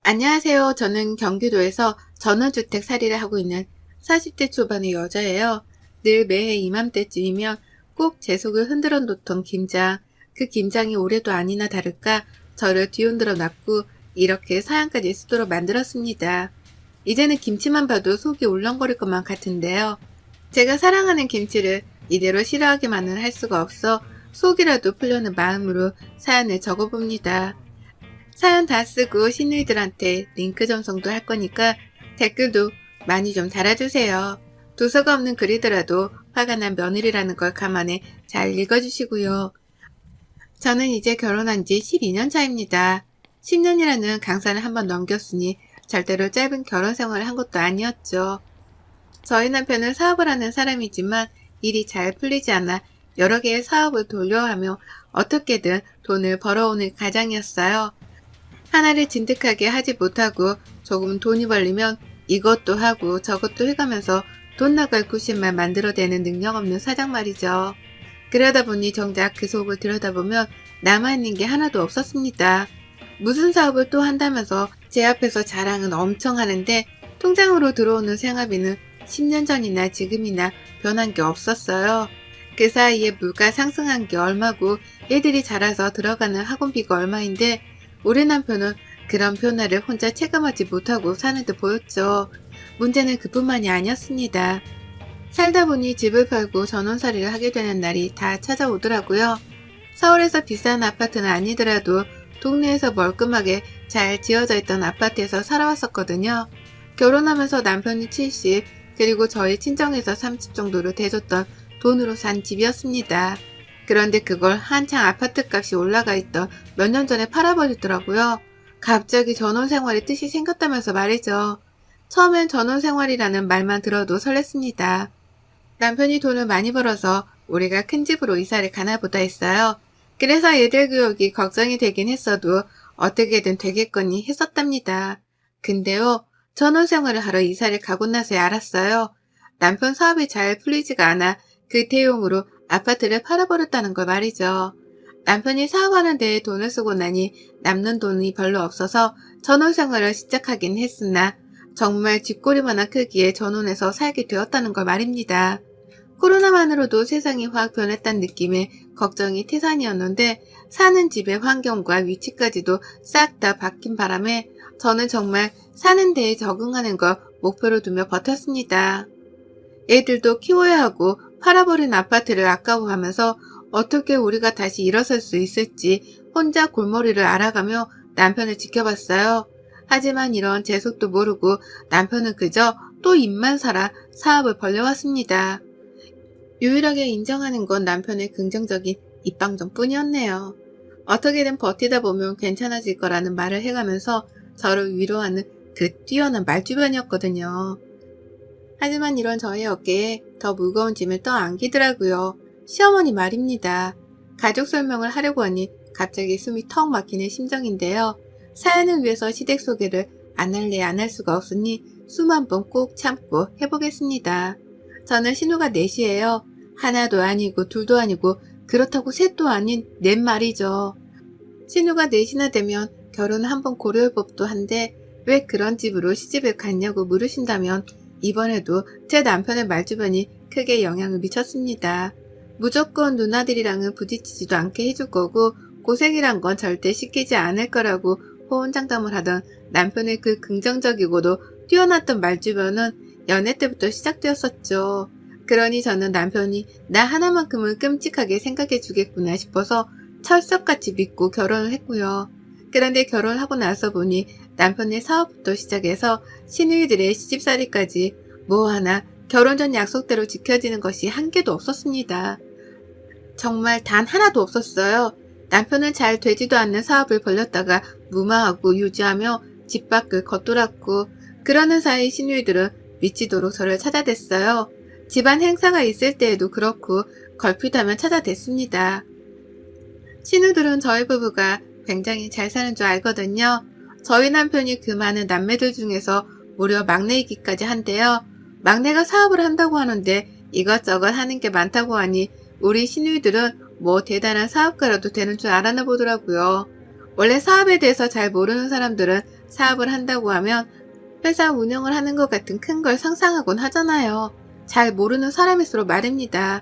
안녕하세요. 저는 경기도에서 전원주택 살이를 하고 있는 40대 초반의 여자예요. 늘 매해 이맘때쯤이면 꼭 제 속을 흔들어 놓던 김장, 그 김장이 올해도 아니나 다를까 저를 뒤흔들어 놨고 이렇게 사양까지 쓰도록 만들었습니다. 이제는 김치만 봐도 속이 울렁거릴 것만 같은데요. 제가 사랑하는 김치를 이대로 싫어하기만은 할 수가 없어 속이라도 풀려는 마음으로 사연을 적어봅니다. 사연 다 쓰고 시누이들한테 링크 전송도 할 거니까 댓글도 많이 좀 달아주세요. 도서가 없는 글이더라도 화가 난 며느리라는 걸 감안해 잘 읽어주시고요. 저는 이제 결혼한 지 12년 차입니다. 10년이라는 강산을 한번 넘겼으니 절대로 짧은 결혼 생활을 한 것도 아니었죠. 저희 남편은 사업을 하는 사람이지만 일이 잘 풀리지 않아 여러 개의 사업을 돌려하며 어떻게든 돈을 벌어오는 가장이었어요. 하나를 진득하게 하지 못하고 조금 돈이 벌리면 이것도 하고 저것도 해가면서 돈 나갈 구실만 만들어대는 능력 없는 사장 말이죠. 그러다 보니 정작 그 속을 들여다보면 남아있는 게 하나도 없었습니다. 무슨 사업을 또 한다면서 제 앞에서 자랑은 엄청 하는데 통장으로 들어오는 생활비는 10년 전이나 지금이나 변한 게 없었어요. 그 사이에 물가 상승한 게 얼마고 애들이 자라서 들어가는 학원비가 얼마인데 우리 남편은 그런 변화를 혼자 체감하지 못하고 사는 듯 보였죠. 문제는 그뿐만이 아니었습니다. 살다 보니 집을 팔고 전원살이를 하게 되는 날이 다 찾아오더라고요. 서울에서 비싼 아파트는 아니더라도 동네에서 멀끔하게 잘 지어져 있던 아파트에서 살아왔었거든요. 결혼하면서 남편이 70, 그리고 저희 친정에서 30 정도로 대줬던 돈으로 산 집이었습니다. 그런데 그걸 한창 아파트값이 올라가 있던 몇 년 전에 팔아버리더라고요. 갑자기 전원생활의 뜻이 생겼다면서 말이죠. 처음엔 전원생활이라는 말만 들어도 설렜습니다. 남편이 돈을 많이 벌어서 우리가 큰 집으로 이사를 가나 보다 했어요. 그래서 애들 교육이 걱정이 되긴 했어도 어떻게든 되겠거니 했었답니다. 근데요, 전원생활을 하러 이사를 가고 나서야 알았어요. 남편 사업이 잘 풀리지가 않아 그 대용으로 아파트를 팔아버렸다는 걸 말이죠. 남편이 사업하는 데에 돈을 쓰고 나니 남는 돈이 별로 없어서 전원생활을 시작하긴 했으나 정말 쥐꼬리만한 크기의 전원에서 살게 되었다는 걸 말입니다. 코로나만으로도 세상이 확 변했다는 느낌에 걱정이 태산이었는데 사는 집의 환경과 위치까지도 싹 다 바뀐 바람에 저는 정말 사는 데에 적응하는 걸 목표로 두며 버텼습니다. 애들도 키워야 하고 팔아버린 아파트를 아까워하면서 어떻게 우리가 다시 일어설 수 있을지 혼자 골머리를 앓아가며 남편을 지켜봤어요. 하지만 이런 제 속도 모르고 남편은 그저 또 입만 살아 사업을 벌려왔습니다. 유일하게 인정하는 건 남편의 긍정적인 입방정뿐이었네요. 어떻게든 버티다 보면 괜찮아질 거라는 말을 해가면서 저를 위로하는 그 뛰어난 말주변이었거든요. 하지만 이런 저의 어깨에 더 무거운 짐을 떠안기더라고요. 시어머니 말입니다. 가족 설명을 하려고 하니 갑자기 숨이 턱 막히는 심정인데요. 사연을 위해서 시댁 소개를 안 할래 안 할 수가 없으니 숨 한 번 꼭 참고 해보겠습니다. 저는 신우가 넷이에요. 하나도 아니고 둘도 아니고 그렇다고 셋도 아닌 넷 말이죠. 신우가 넷이나 되면 결혼 한번 고려할 법도 한데 왜 그런 집으로 시집을 갔냐고 물으신다면 이번에도 제 남편의 말주변이 크게 영향을 미쳤습니다. 무조건 누나들이랑은 부딪히지도 않게 해줄 거고 고생이란 건 절대 시키지 않을 거라고 호언장담을 하던 남편의 그 긍정적이고도 뛰어났던 말주변은 연애 때부터 시작되었었죠. 그러니 저는 남편이 나 하나만큼은 끔찍하게 생각해 주겠구나 싶어서 철석같이 믿고 결혼을 했고요. 그런데 결혼하고 나서 보니 남편의 사업부터 시작해서 시누이들의 시집살이까지 뭐 하나 결혼 전 약속대로 지켜지는 것이 한 개도 없었습니다. 정말 단 하나도 없었어요. 남편은 잘 되지도 않는 사업을 벌렸다가 무마하고 유지하며 집 밖을 겉돌았고 그러는 사이 시누이들은 미치도록 저를 찾아댔어요. 집안 행사가 있을 때에도 그렇고 걸핏하면 찾아댔습니다. 시누들은 저희 부부가 굉장히 잘 사는 줄 알거든요. 저희 남편이 그 많은 남매들 중에서 무려 막내이기까지 한데요. 막내가 사업을 한다고 하는데 이것저것 하는 게 많다고 하니 우리 시누이들은 뭐 대단한 사업가라도 되는 줄 알아나 보더라고요. 원래 사업에 대해서 잘 모르는 사람들은 사업을 한다고 하면 회사 운영을 하는 것 같은 큰 걸 상상하곤 하잖아요. 잘 모르는 사람일수록 말입니다.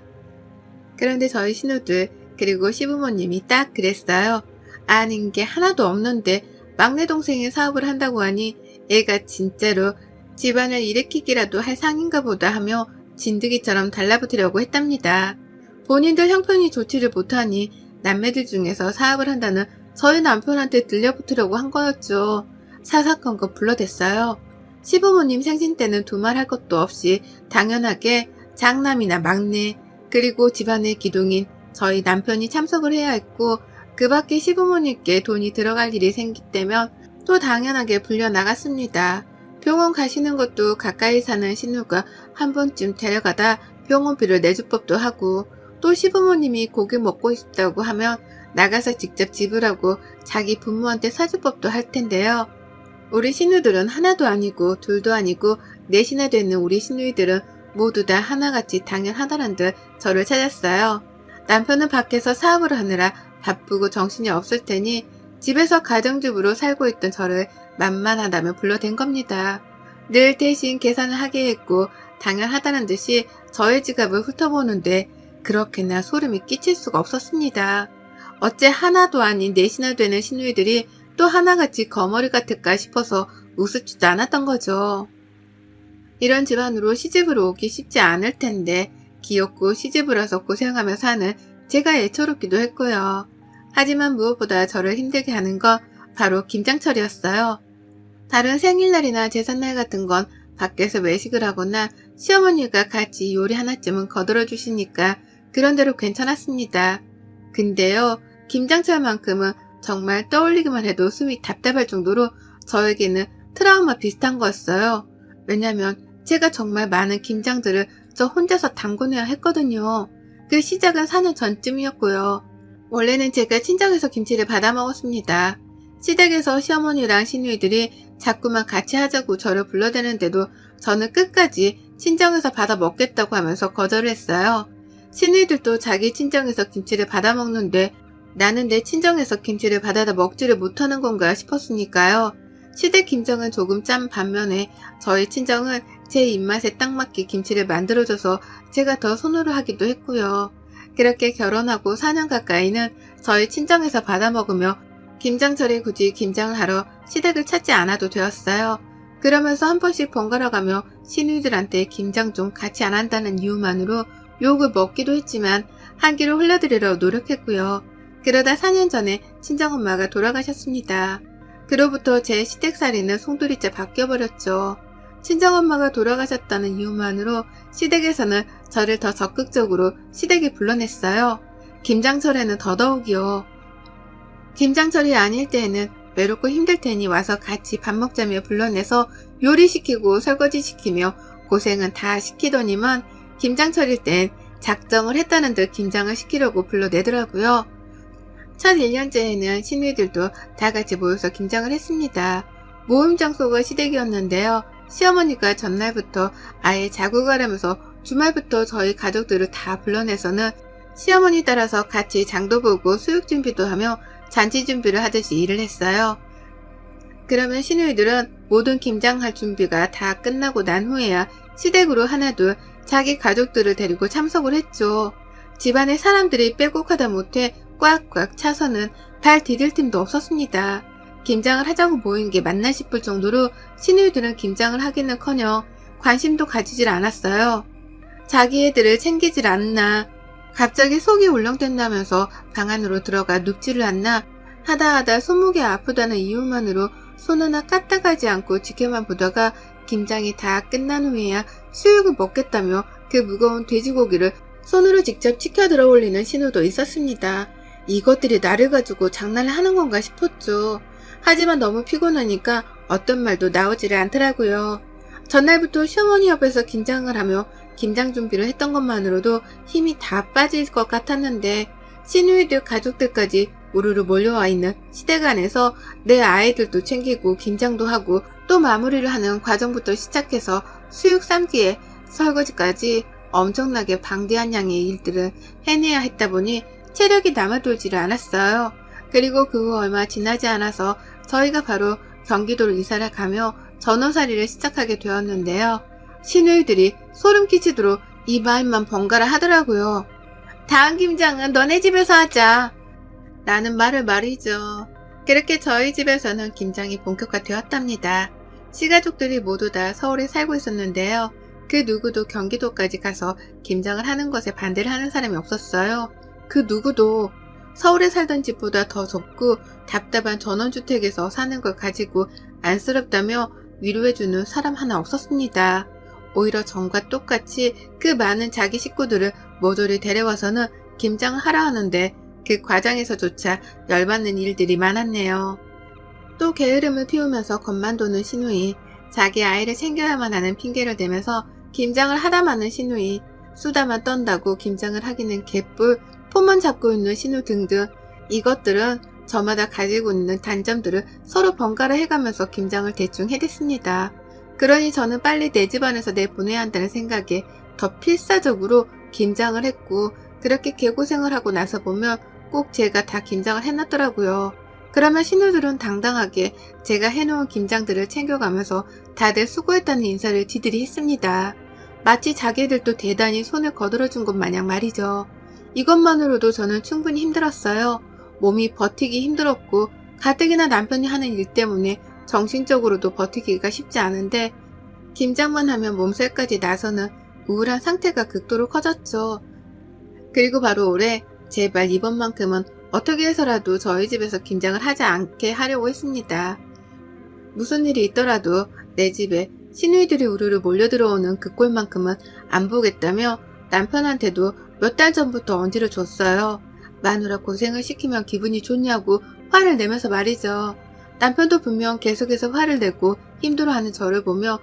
그런데 저희 신우들 그리고 시부모님이 딱 그랬어요. 아는 게 하나도 없는데 막내 동생이 사업을 한다고 하니 애가 진짜로 집안을 일으키기라도 할 상인가 보다 하며 진드기처럼 달라붙으려고 했답니다. 본인들 형편이 좋지를 못하니 남매들 중에서 사업을 한다는 저희 남편한테 들려붙으려고 한 거였죠. 사사건건 불러댔어요. 시부모님 생신 때는 두말할 것도 없이 당연하게 장남이나 막내 그리고 집안의 기둥인 저희 남편이 참석을 해야 했고 그 밖에 시부모님께 돈이 들어갈 일이 생기면 또 당연하게 불려나갔습니다. 병원 가시는 것도 가까이 사는 신우가 한 번쯤 데려가다 병원비를 내줄 법도 하고 또 시부모님이 고기 먹고 싶다고 하면 나가서 직접 지불하고 자기 부모한테 사줄 법도 할 텐데요. 우리 신우들은 하나도 아니고 둘도 아니고 넷이나 되는 우리 신우이들은 모두 다 하나같이 당연하다는 듯 저를 찾았어요. 남편은 밖에서 사업을 하느라 바쁘고 정신이 없을 테니 집에서 가정주부로 살고 있던 저를 만만하다며 불러댄 겁니다. 늘 대신 계산을 하게 했고 당연하다는 듯이 저의 지갑을 훑어보는데 그렇게나 소름이 끼칠 수가 없었습니다. 어째 하나도 아닌 넷이나 되는 시누이들이 또 하나같이 거머리 같을까 싶어서 우습지도 않았던 거죠. 이런 집안으로 시집을 오기 쉽지 않을 텐데 귀엽고 시집을 와서 고생하며 사는 제가 애처롭기도 했고요. 하지만 무엇보다 저를 힘들게 하는 건 바로 김장철이었어요. 다른 생일날이나 제삿날 같은 건 밖에서 외식을 하거나 시어머니가 같이 요리 하나쯤은 거들어 주시니까 그런대로 괜찮았습니다. 근데요, 김장철만큼은 정말 떠올리기만 해도 숨이 답답할 정도로 저에게는 트라우마 비슷한 거였어요. 왜냐면 제가 정말 많은 김장들을 저 혼자서 담궈내야 했거든요. 그 시작은 4년 전쯤이었고요. 원래는 제가 친정에서 김치를 받아 먹었습니다. 시댁에서 시어머니랑 시누이들이 자꾸만 같이 하자고 저를 불러대는데도 저는 끝까지 친정에서 받아 먹겠다고 하면서 거절을 했어요. 시누이들도 자기 친정에서 김치를 받아 먹는데 나는 내 친정에서 김치를 받아다 먹지를 못하는 건가 싶었으니까요. 시댁 김장은 조금 짠 반면에 저희 친정은 제 입맛에 딱 맞게 김치를 만들어줘서 제가 더 선호를 하기도 했고요. 그렇게 결혼하고 4년 가까이는 저희 친정에서 받아 먹으며 김장철에 굳이 김장을 하러 시댁을 찾지 않아도 되었어요. 그러면서 한 번씩 번갈아 가며 시누이들한테 김장 좀 같이 안 한다는 이유만으로 욕을 먹기도 했지만 한 끼를 흘려드리려 노력했고요. 그러다 4년 전에 친정엄마가 돌아가셨습니다. 그로부터 제 시댁살이는 송두리째 바뀌어버렸죠. 친정엄마가 돌아가셨다는 이유만으로 시댁에서는 저를 더 적극적으로 시댁에 불러냈어요. 김장철에는 더더욱이요. 김장철이 아닐 때에는 외롭고 힘들 테니 와서 같이 밥 먹자며 불러내서 요리시키고 설거지시키며 고생은 다 시키더니만 김장철일 땐 작정을 했다는 듯 김장을 시키려고 불러내더라고요. 첫 1년째에는 시누이들도 다 같이 모여서 김장을 했습니다. 모임 장소가 시댁이었는데요. 시어머니가 전날부터 아예 자고 가라면서 주말부터 저희 가족들을 다 불러내서는 시어머니 따라서 같이 장도 보고 수육 준비도 하며 잔치 준비를 하듯이 일을 했어요. 그러면 시누이들은 모든 김장할 준비가 다 끝나고 난 후에야 시댁으로 하나둘 자기 가족들을 데리고 참석을 했죠. 집안에 사람들이 빼곡하다 못해 꽉꽉 차서는 발 디딜 틈도 없었습니다. 김장을 하자고 모인 게 맞나 싶을 정도로 시누이들은 김장을 하기는커녕 관심도 가지질 않았어요. 자기 애들을 챙기질 않나, 갑자기 속이 울렁댄다면서 방 안으로 들어가 눕지를 않나 하다 손목이 아프다는 이유만으로 손 하나 까딱하지 않고 지켜만 보다가 김장이 다 끝난 후에야 수육을 먹겠다며 그 무거운 돼지고기를 손으로 직접 치켜 들어 올리는 신우도 있었습니다. 이것들이 나를 가지고 장난을 하는 건가 싶었죠. 하지만 너무 피곤하니까 어떤 말도 나오지를 않더라고요. 전날부터 시어머니 옆에서 김장을 하며 김장 준비를 했던 것만으로도 힘이 다 빠질 것 같았는데 시누이들 가족들까지 우르르 몰려와 있는 시댁 안에서 내 아이들도 챙기고 김장도 하고 또 마무리를 하는 과정부터 시작해서 수육 삶기에 설거지까지 엄청나게 방대한 양의 일들을 해내야 했다 보니 체력이 남아돌지를 않았어요. 그리고 그 후 얼마 지나지 않아서 저희가 바로 경기도로 이사를 가며 전원살이를 시작하게 되었는데요. 시누이들이 소름 끼치도록 이 말만 번갈아 하더라고요. 다음 김장은 너네 집에서 하자. 라는 말을 말이죠. 그렇게 저희 집에서는 김장이 본격화되었답니다. 시가족들이 모두 다 서울에 살고 있었는데요. 그 누구도 경기도까지 가서 김장을 하는 것에 반대를 하는 사람이 없었어요. 그 누구도 서울에 살던 집보다 더 좁고 답답한 전원주택에서 사는 걸 가지고 안쓰럽다며 위로해주는 사람 하나 없었습니다. 오히려 전과 똑같이 그 많은 자기 식구들을 모조리 데려와서는 김장을 하라 하는데 그 과정에서조차 열받는 일들이 많았네요. 또 게으름을 피우면서 겁만 도는 시누이, 자기 아이를 챙겨야만 하는 핑계를 대면서 김장을 하다 마는 시누이, 수다만 떤다고 김장을 하기는 개뿔, 폰만 잡고 있는 시누 등등 이것들은 저마다 가지고 있는 단점들을 서로 번갈아 해가면서 김장을 대충 해댔습니다. 그러니 저는 빨리 내 집안에서 내보내야 한다는 생각에 더 필사적으로 김장을 했고 그렇게 개고생을 하고 나서 보면 꼭 제가 다 김장을 해놨더라고요. 그러면 시누들은 당당하게 제가 해놓은 김장들을 챙겨가면서 다들 수고했다는 인사를 지들이 했습니다. 마치 자기들도 대단히 손을 거들어준 것 마냥 말이죠. 이것만으로도 저는 충분히 힘들었어요. 몸이 버티기 힘들었고 가뜩이나 남편이 하는 일 때문에 정신적으로도 버티기가 쉽지 않은데 김장만 하면 몸살까지 나서는 우울한 상태가 극도로 커졌죠. 그리고 바로 올해 제발 이번만큼은 어떻게 해서라도 저희 집에서 김장을 하지 않게 하려고 했습니다. 무슨 일이 있더라도 내 집에 시누이들이 우르르 몰려들어오는 그 꼴만큼은 안 보겠다며 남편한테도 몇 달 전부터 언지를 줬어요. 마누라 고생을 시키면 기분이 좋냐고 화를 내면서 말이죠. 남편도 분명 계속해서 화를 내고 힘들어하는 저를 보며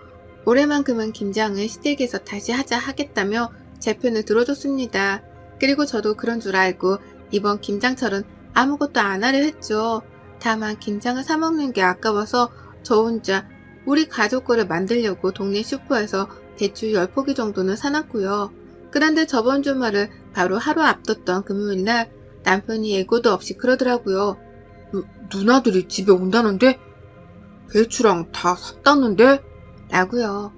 올해만큼은 김장을 시댁에서 다시 하자 하겠다며 제 편을 들어줬습니다. 그리고 저도 그런 줄 알고 이번 김장철은 아무것도 안 하려 했죠. 다만 김장을 사먹는 게 아까워서 저 혼자 우리 가족 거를 만들려고 동네 슈퍼에서 배추 10포기 정도는 사놨고요. 그런데 저번 주말을 바로 하루 앞뒀던 금요일날 남편이 예고도 없이 그러더라고요. 누나들이 집에 온다는데? 배추랑 다 샀다는데? 라고요.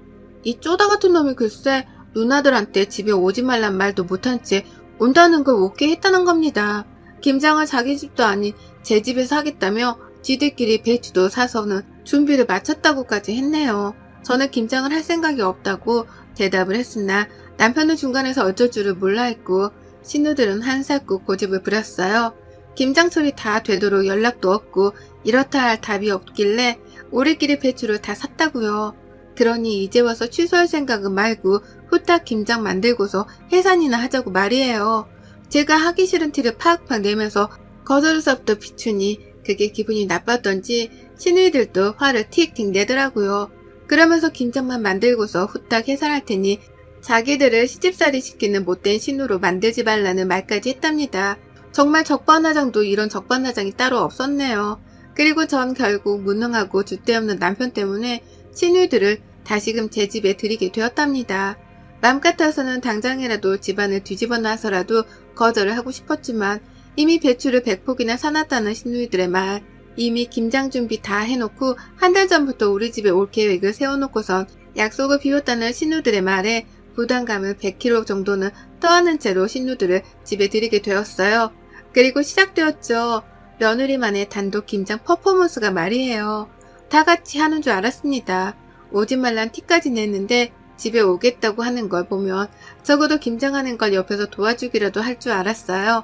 이 쪼다 같은 놈이 글쎄 누나들한테 집에 오지 말란 말도 못한 채 온다는 걸 오케이 했다는 겁니다. 김장을 자기 집도 아닌 제 집에서 하겠다며 지들끼리 배추도 사서는 준비를 마쳤다고까지 했네요. 저는 김장을 할 생각이 없다고 대답을 했으나 남편은 중간에서 어쩔 줄을 몰라 했고 시누들은 한사코 고집을 부렸어요. 김장철이 다 되도록 연락도 없고 이렇다 할 답이 없길래 우리끼리 배추를 다 샀다고요. 그러니 이제 와서 취소할 생각은 말고 후딱 김장 만들고서 해산이나 하자고 말이에요. 제가 하기 싫은 티를 팍팍 내면서 거절할 수 없던 비추니 그게 기분이 나빴던지 시누이들도 화를 틱틱 내더라고요. 그러면서 김장만 만들고서 후딱 해산할 테니 자기들을 시집살이 시키는 못된 신우로 만들지 말라는 말까지 했답니다. 정말 적반하장도 이런 적반하장이 따로 없었네요. 그리고 전 결국 무능하고 줏대없는 남편 때문에 시누이들을 다시금 제 집에 들이게 되었답니다. 맘 같아서는 당장이라도 집안을 뒤집어 놔서라도 거절을 하고 싶었지만 이미 배추를 100포기나 사놨다는 시누이들의 말, 이미 김장 준비 다 해놓고 한 달 전부터 우리 집에 올 계획을 세워놓고선 약속을 비웠다는 시누들의 말에 부담감을 100kg 정도는 떠안은 채로 시누들을 집에 들이게 되었어요. 그리고 시작되었죠. 며느리만의 단독 김장 퍼포먼스가 말이에요. 다 같이 하는 줄 알았습니다. 오지 말란 티까지 냈는데 집에 오겠다고 하는 걸 보면 적어도 김장하는 걸 옆에서 도와주기라도 할 줄 알았어요.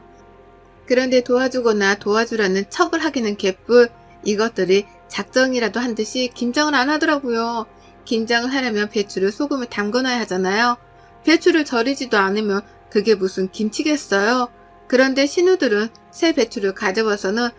그런데 도와주거나 도와주라는 척을 하기는 개뿔. 이것들이 작정이라도 한 듯이 김장을 안 하더라고요. 김장을 하려면 배추를 소금에 담궈놔야 하잖아요. 배추를 절이지도 않으면 그게 무슨 김치겠어요. 그런데 시누들은 새 배추를 가져와서는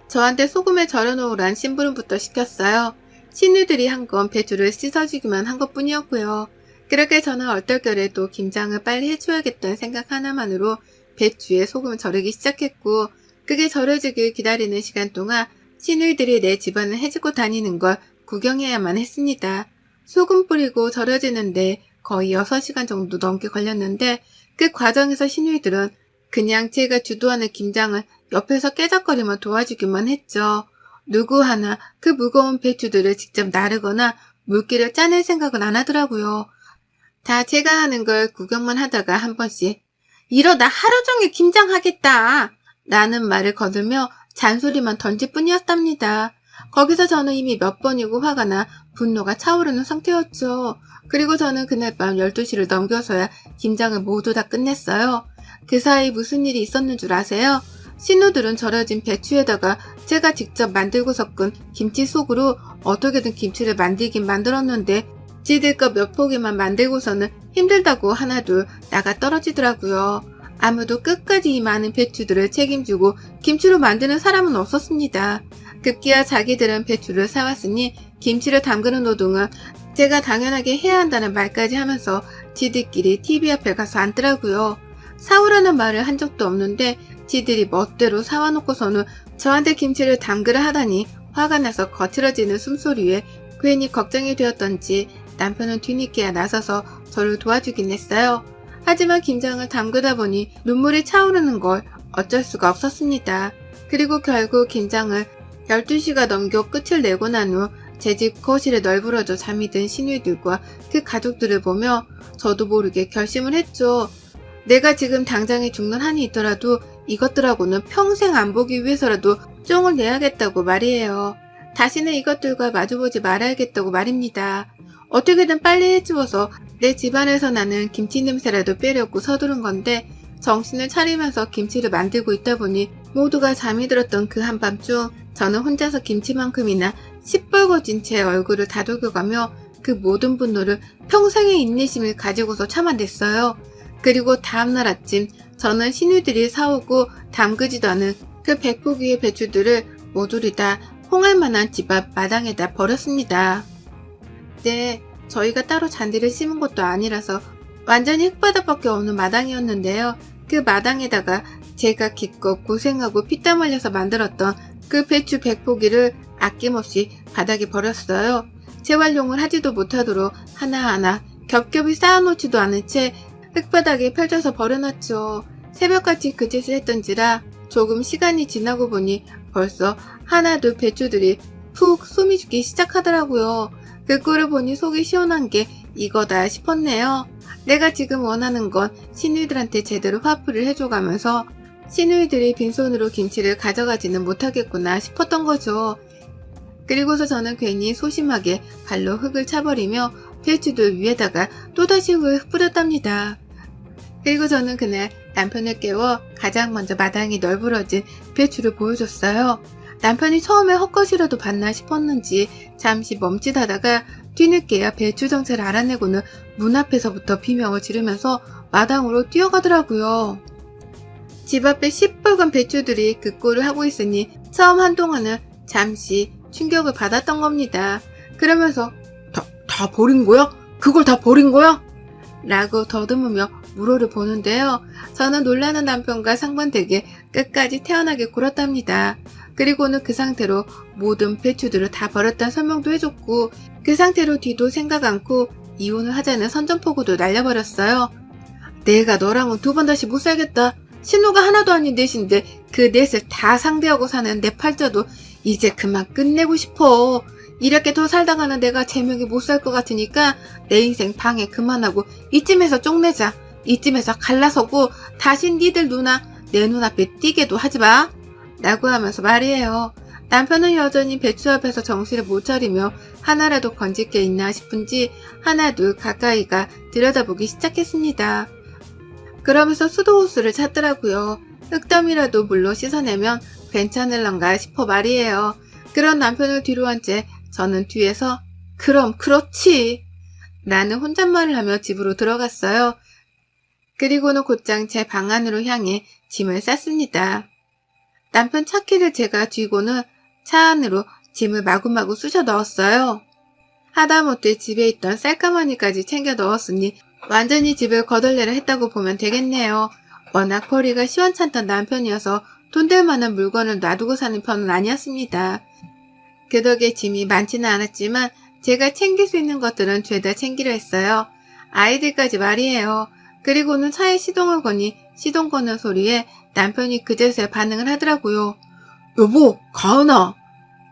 저한테 소금에 절여놓으란 심부름부터 시켰어요. 시누들이 한 건 배추를 씻어주기만 한 것뿐이었고요. 그렇게 저는 얼떨결에 또 김장을 빨리 해줘야겠다는 생각 하나만으로 배추에 소금을 절이기 시작했고, 그게 절여지길 기다리는 시간 동안 시누이들이 내 집안을 해주고 다니는 걸 구경해야만 했습니다. 소금 뿌리고 절여지는데 거의 6시간 정도 넘게 걸렸는데 그 과정에서 시누이들은 그냥 제가 주도하는 김장을 옆에서 깨작거리며 도와주기만 했죠. 누구 하나 그 무거운 배추들을 직접 나르거나 물기를 짜낼 생각은 안 하더라고요. 다 제가 하는 걸 구경만 하다가 한 번씩 이러다 하루 종일 김장하겠다 라는 말을 거두며 잔소리만 던질 뿐이었답니다. 거기서 저는 이미 몇 번이고 화가 나 분노가 차오르는 상태였죠. 그리고 저는 그날 밤 12시를 넘겨서야 김장을 모두 다 끝냈어요. 그 사이 무슨 일이 있었는 줄 아세요? 신우들은 절여진 배추에다가 제가 직접 만들고 섞은 김치 속으로 어떻게든 김치를 만들긴 만들었는데 지들 거 몇 포기만 만들고서는 힘들다고 하나둘 나가 떨어지더라고요. 아무도 끝까지 이 많은 배추들을 책임지고 김치로 만드는 사람은 없었습니다. 급기야 자기들은 배추를 사왔으니 김치를 담그는 노동은 제가 당연하게 해야 한다는 말까지 하면서 지들끼리 TV 앞에 가서 앉더라고요. 사오라는 말을 한 적도 없는데 지들이 멋대로 사와놓고서는 저한테 김치를 담그라 하다니 화가 나서 거칠어지는 숨소리에 괜히 걱정이 되었던지 남편은 뒤늦게야 나서서 저를 도와주긴 했어요. 하지만 김장을 담그다 보니 눈물이 차오르는 걸 어쩔 수가 없었습니다. 그리고 결국 김장을 12시가 넘겨 끝을 내고 난 후 제 집 거실에 널브러져 잠이 든 시누이들과 그 가족들을 보며 저도 모르게 결심을 했죠. 내가 지금 당장에 죽는 한이 있더라도 이것들하고는 평생 안 보기 위해서라도 쫑을 내야겠다고 말이에요. 다시는 이것들과 마주보지 말아야겠다고 말입니다. 어떻게든 빨리 해치워서 내 집안에서 나는 김치 냄새라도 빼려고 서두른 건데 정신을 차리면서 김치를 만들고 있다 보니 모두가 잠이 들었던 그 한밤중 저는 혼자서 김치만큼이나 시뻘거진 제 얼굴을 다독여가며 그 모든 분노를 평생의 인내심을 가지고서 참아냈어요. 그리고 다음날 아침 저는 시누이들이 사오고 담그지도 않은 그 100포기의 배추들을 모조리 다 홍할만한 집 앞 마당에다 버렸습니다. 네, 저희가 따로 잔디를 심은 것도 아니라서 완전히 흙바닥밖에 없는 마당이었는데요. 그 마당에다가 제가 기껏 고생하고 피땀 흘려서 만들었던 그 배추 100포기를 아낌없이 바닥에 버렸어요. 재활용을 하지도 못하도록 하나하나 겹겹이 쌓아놓지도 않은 채 흙바닥에 펼쳐서 버려놨죠. 새벽같이 그 짓을 했던지라 조금 시간이 지나고 보니 벌써 하나둘 배추들이 푹 숨이 죽기 시작하더라고요. 그 꼴을 보니 속이 시원한 게 이거다 싶었네요. 내가 지금 원하는 건 시누이들한테 제대로 화풀이를 해줘가면서 시누이들이 빈손으로 김치를 가져가지는 못하겠구나 싶었던 거죠. 그리고서 저는 괜히 소심하게 발로 흙을 차버리며 배추들 위에다가 또다시 흙을 뿌렸답니다. 그리고 저는 그날 남편을 깨워 가장 먼저 마당이 널브러진 배추를 보여줬어요. 남편이 처음에 헛것이라도 봤나 싶었는지 잠시 멈칫하다가 뒤늦게야 배추 정체를 알아내고는 문 앞에서부터 비명을 지르면서 마당으로 뛰어가더라고요. 집 앞에 시뻘건 배추들이 그 꼴을 하고 있으니 처음 한동안은 잠시 충격을 받았던 겁니다. 그러면서 다 버린 거야? 그걸 다 버린 거야? 라고 더듬으며 물어를 보는데요. 저는 놀라는 남편과 상반되게 끝까지 태연하게 굴었답니다. 그리고는 그 상태로 모든 배추들을 다 버렸다는 설명도 해줬고 그 상태로 뒤도 생각 않고 이혼을 하자는 선전포고도 날려버렸어요. 내가 너랑은 두 번 다시 못 살겠다. 신우가 하나도 아닌 넷인데 그 넷을 다 상대하고 사는 내 팔자도 이제 그만 끝내고 싶어. 이렇게 더 살다가는 내가 제명이 못 살 것 같으니까 내 인생 방해 그만하고 이쯤에서 쪽내자. 이쯤에서 갈라서고 다시 니들 누나 내 눈앞에 띄게도 하지 마. 라고 하면서 말이에요. 남편은 여전히 배추 앞에서 정신을 못 차리며 하나라도 건질 게 있나 싶은지 하나둘 가까이가 들여다보기 시작했습니다. 그러면서 수도호수를 찾더라고요. 흙더미라도 물로 씻어내면 괜찮을런가 싶어 말이에요. 그런 남편을 뒤로 한 채 저는 뒤에서 그럼 그렇지 라는 혼잣말을 하며 집으로 들어갔어요. 그리고는 곧장 제 방 안으로 향해 짐을 쌌습니다. 남편 차키를 제가 쥐고는 차 안으로 짐을 마구마구 쑤셔 넣었어요. 하다못해 집에 있던 쌀가마니까지 챙겨 넣었으니 완전히 집을 거덜내려 했다고 보면 되겠네요. 워낙 벌이가 시원찮던 남편이어서 돈 될 만한 물건을 놔두고 사는 편은 아니었습니다. 그 덕에 짐이 많지는 않았지만 제가 챙길 수 있는 것들은 죄다 챙기려 했어요. 아이들까지 말이에요. 그리고는 차에 시동을 거니 시동 거는 소리에 남편이 그제서야 반응을 하더라고요. 여보, 가은아.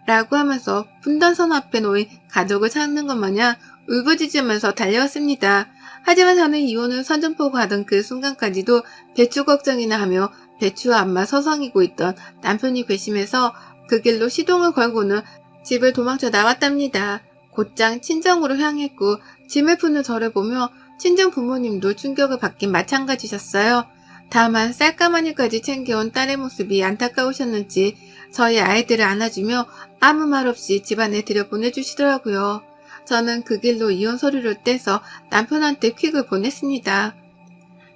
라고 하면서 분단선 앞에 놓인 가족을 찾는 것 마냥 울부짖으면서 달려왔습니다. 하지만 저는 이혼을 선전포고 하던 그 순간까지도 배추 걱정이나 하며 배추와 안마 서성이고 있던 남편이 괘씸해서 그 길로 시동을 걸고는 집을 도망쳐 나왔답니다. 곧장 친정으로 향했고 짐을 푸는 저를 보며 친정 부모님도 충격을 받긴 마찬가지셨어요. 다만 쌀가마니까지 챙겨온 딸의 모습이 안타까우셨는지 저희 아이들을 안아주며 아무 말 없이 집안에 들여보내주시더라고요. 저는 그 길로 이혼 서류를 떼서 남편한테 퀵을 보냈습니다.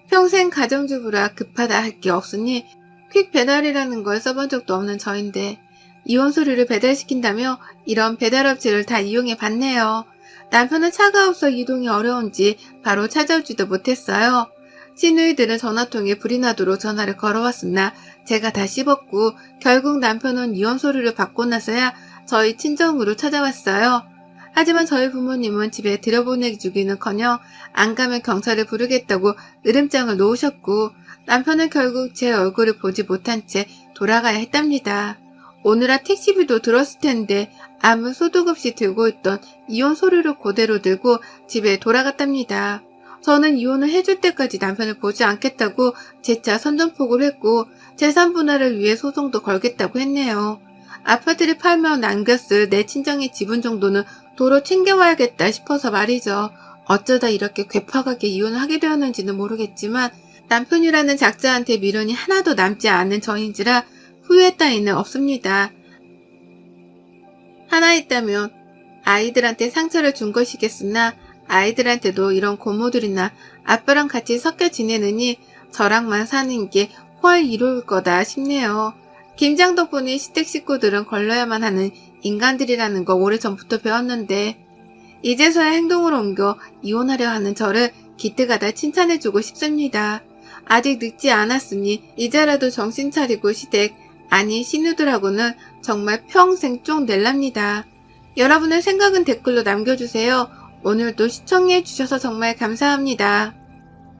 평생 가정주부라 급하다 할 게 없으니 퀵 배달이라는 걸 써본 적도 없는 저인데 이혼 서류를 배달시킨다며 이런 배달업체를 다 이용해 봤네요. 남편은 차가 없어 이동이 어려운지 바로 찾아오지도 못했어요. 시누이들은 전화통에 불이 나도록 전화를 걸어왔으나 제가 다 씹었고 결국 남편은 이혼 서류를 받고 나서야 저희 친정으로 찾아왔어요. 하지만 저희 부모님은 집에 들여보내주기는커녕 안 가면 경찰을 부르겠다고 으름장을 놓으셨고 남편은 결국 제 얼굴을 보지 못한 채 돌아가야 했답니다. 오늘아 택시비도 들었을 텐데 아무 소득 없이 들고 있던 이혼 서류를 그대로 들고 집에 돌아갔답니다. 저는 이혼을 해줄 때까지 남편을 보지 않겠다고 재차 선전포고를 했고 재산 분할을 위해 소송도 걸겠다고 했네요. 아파트를 팔며 남겼을 내 친정의 지분 정도는 도로 챙겨와야겠다 싶어서 말이죠. 어쩌다 이렇게 괴팍하게 이혼을 하게 되었는지는 모르겠지만 남편이라는 작자한테 미련이 하나도 남지 않은 저인지라 후회 따위는 없습니다. 하나 있다면 아이들한테 상처를 준 것이겠으나 아이들한테도 이런 고모들이나 아빠랑 같이 섞여 지내느니 저랑만 사는 게 훨 이로울 거다 싶네요. 김장 덕분에 시댁 식구들은 걸러야만 하는 인간들이라는 거 오래전부터 배웠는데 이제서야 행동으로 옮겨 이혼하려 하는 저를 기특하다 칭찬해주고 싶습니다. 아직 늦지 않았으니 이제라도 정신 차리고 시댁 아니 시누들하고는 정말 평생 쫑 낼랍니다. 여러분의 생각은 댓글로 남겨주세요. 오늘도 시청해주셔서 정말 감사합니다.